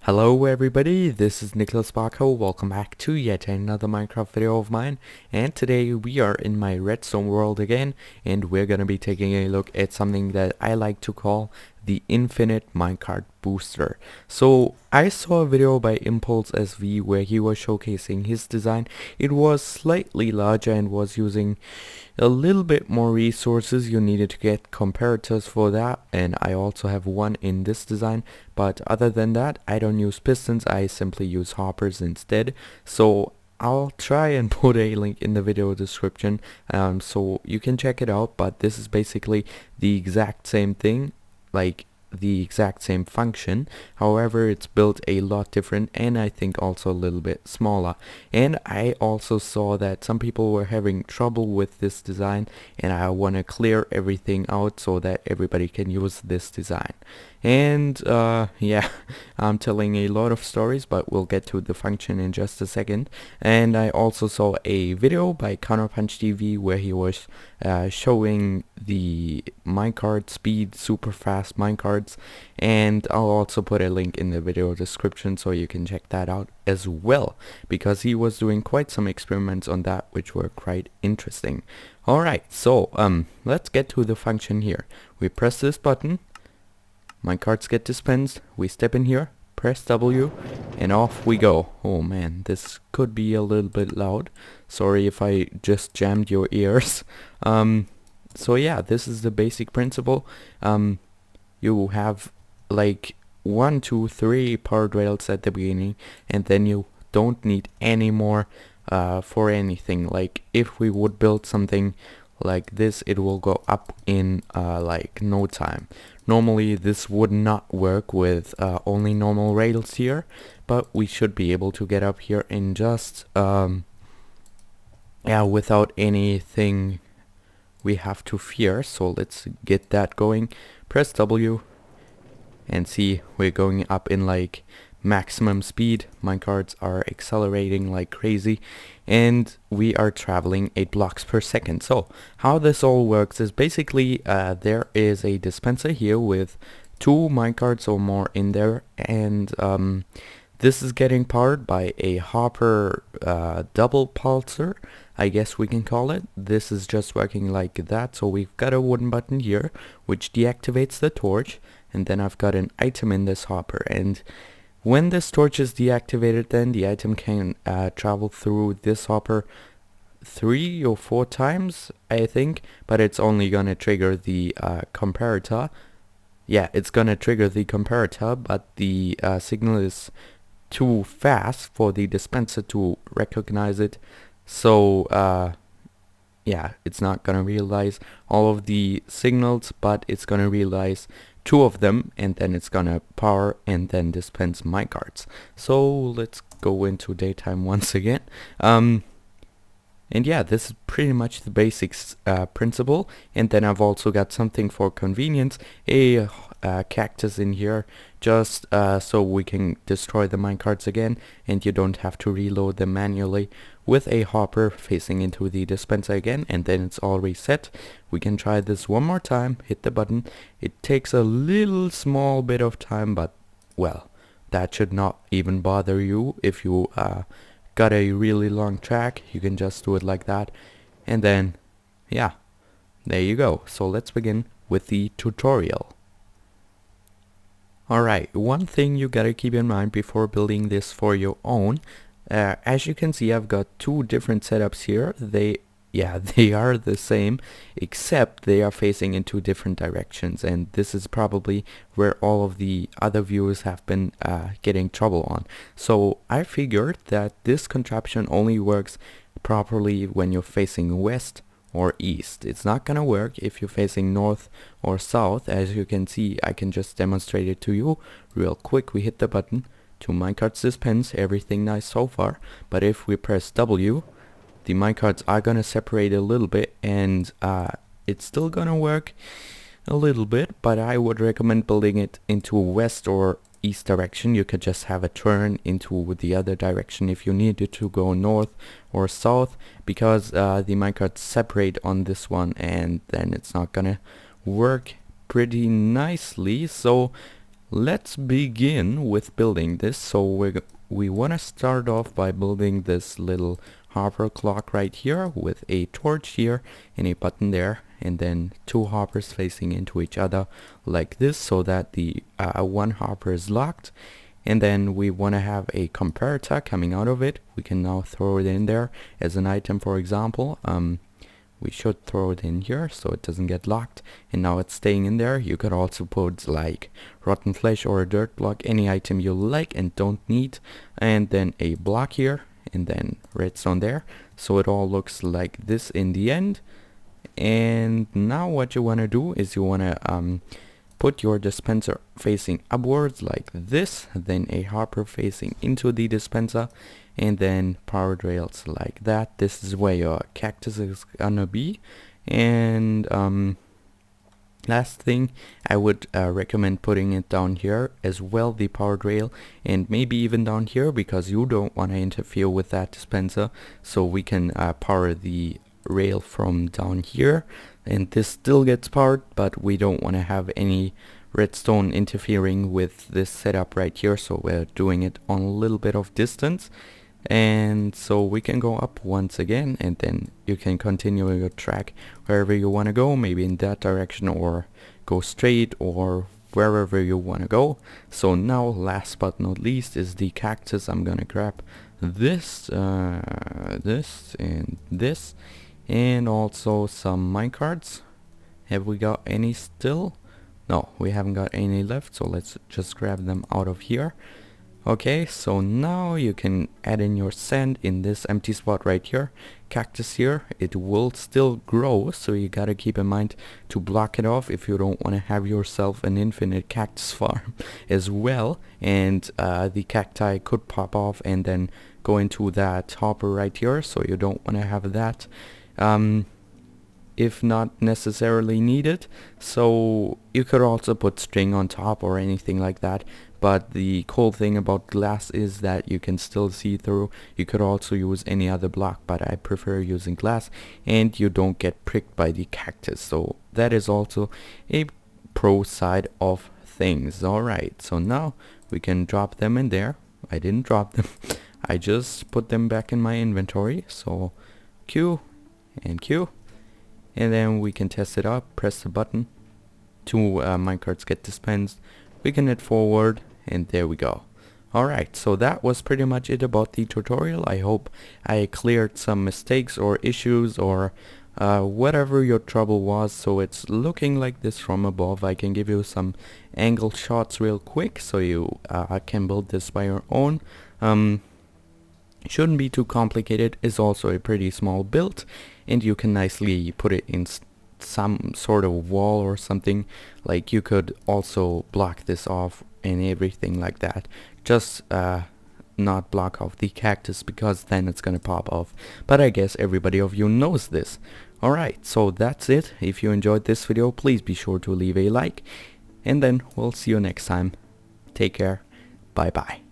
Hello everybody, this is NiclasBlocko. Welcome back to yet another Minecraft video of mine, and today we are in my Redstone world again, and we're gonna be taking a look at something that I like to call the Infinite Minecart Booster. So I saw a video by Impulse SV where he was showcasing his design. It was slightly larger and was using a little bit more resources. You needed to get comparators for that, and I also have one in this design, but other than that I don't use pistons, I simply use hoppers instead. So I'll try and put a link in the video description so you can check it out, but this is basically the exact same thing, like the exact same function. However, it's built a lot different, and I think also a little bit smaller. And I also saw that some people were having trouble with this design, and I want to clear everything out so that everybody can use this design. And yeah, I'm telling a lot of stories, but we'll get to the function in just a second. And I also saw a video by Counterpunch TV where he was showing the minecart speed, super fast minecarts, and I'll also put a link in the video description so you can check that out as well, because he was doing quite some experiments on that which were quite interesting. Alright, so let's get to the function here. We press this button, minecarts get dispensed, we step in here, press W, and off we go. Oh man, this could be a little bit loud. Sorry if I just jammed your ears. So yeah, this is the basic principle. You have like 1, 2, 3 powered rails at the beginning, and then you don't need any more for anything. Like if we would build something like this, it will go up in like no time. Normally this would not work with only normal rails here, but we should be able to get up here in just yeah, without anything we have to fear. So let's get that going. Press W and see, we're going up in like maximum speed. Minecarts are accelerating like crazy, and we are traveling 8 blocks per second. So how this all works is basically there is a dispenser here with 2 minecarts or more in there, and this is getting powered by a Harper double pulsar, I guess we can call it. This is just working like that. So we've got a wooden button here which deactivates the torch, and then I've got an item in this hopper, and when this torch is deactivated, then the item can travel through this hopper 3 or 4 times, I think, but it's only gonna trigger the comparator. Yeah, it's gonna trigger the comparator, but the signal is too fast for the dispenser to recognize it. So yeah, it's not gonna realize all of the signals, but it's gonna realize 2 of them, and then it's gonna power and then dispense minecarts. So let's go into daytime once again. And yeah, this is pretty much the basics principle. And then I've also got something for convenience, a cactus in here, just so we can destroy the minecarts again, and you don't have to reload them manually, with a hopper facing into the dispenser again, and then it's all reset. We can try this one more time, hit the button. It takes a little small bit of time, but well, that should not even bother you. If you got a really long track, you can just do it like that, and then yeah, there you go. So let's begin with the tutorial. Alright, one thing you gotta keep in mind before building this for your own, as you can see, I've got 2 different setups here. They are the same, except they are facing in 2 different directions, and this is probably where all of the other viewers have been getting trouble on. So I figured that this contraption only works properly when you're facing west or east. It's not gonna work if you're facing north or south. As you can see, I can just demonstrate it to you real quick. We hit the button, 2 minecarts dispense, everything nice so far. But if we press W, the minecarts are gonna separate a little bit, and it's still gonna work a little bit, but I would recommend building it into west or east direction. You could just have a turn into the other direction if you needed to go north or south, because the minecarts separate on this one, and then it's not gonna work pretty nicely. So let's begin with building this. So we want to start off by building this little Harper Clock right here with a torch here and a button there, and then two hoppers facing into each other like this, so that the one hopper is locked. And then we want to have a comparator coming out of it. We can now throw it in there as an item, for example. We should throw it in here so it doesn't get locked, and now it's staying in there. You could also put like rotten flesh or a dirt block, any item you like and don't need, and then a block here, and then redstone there, so it all looks like this in the end. And now what you want to do is you want to put your dispenser facing upwards like this, then a hopper facing into the dispenser, and then power rails like that. This is where your cactus is gonna be. And last thing, I would recommend putting it down here as well, the power rail, and maybe even down here, because you don't want to interfere with that dispenser, so we can power the rail from down here, and this still gets powered, but we don't want to have any redstone interfering with this setup right here, so we're doing it on a little bit of distance. And so we can go up once again, and then you can continue your track wherever you want to go, maybe in that direction, or go straight, or wherever you want to go. So now, last but not least, is the cactus. I'm gonna grab this, this, and this, and also some minecarts. Have we got any still? No, we haven't got any left, so let's just grab them out of here. Okay, so now you can add in your sand in this empty spot right here. Cactus here, it will still grow, so you gotta keep in mind to block it off if you don't want to have yourself an infinite cactus farm as well. And the cacti could pop off and then go into that hopper right here, so you don't want to have that if not necessarily needed. So you could also put string on top or anything like that, but the cool thing about glass is that you can still see through. You could also use any other block, but I prefer using glass, and you don't get pricked by the cactus, so that is also a pro side of things. Alright, so now we can drop them in there. I didn't drop them, I just put them back in my inventory. So Q and Q, and then we can test it up. Press the button, two minecarts get dispensed, we can hit forward, and there we go. Alright, so that was pretty much it about the tutorial. I hope I cleared some mistakes or issues or whatever your trouble was. So it's looking like this from above. I can give you some angle shots real quick, so you can build this by your own. Shouldn't be too complicated. It's also a pretty small build, and you can nicely put it in some sort of wall or something. Like you could also block this off and everything like that. Just not block off the cactus, because then it's gonna pop off. But I guess everybody of you knows this. Alright, so that's it. If you enjoyed this video, please be sure to leave a like, and then we'll see you next time. Take care. Bye bye.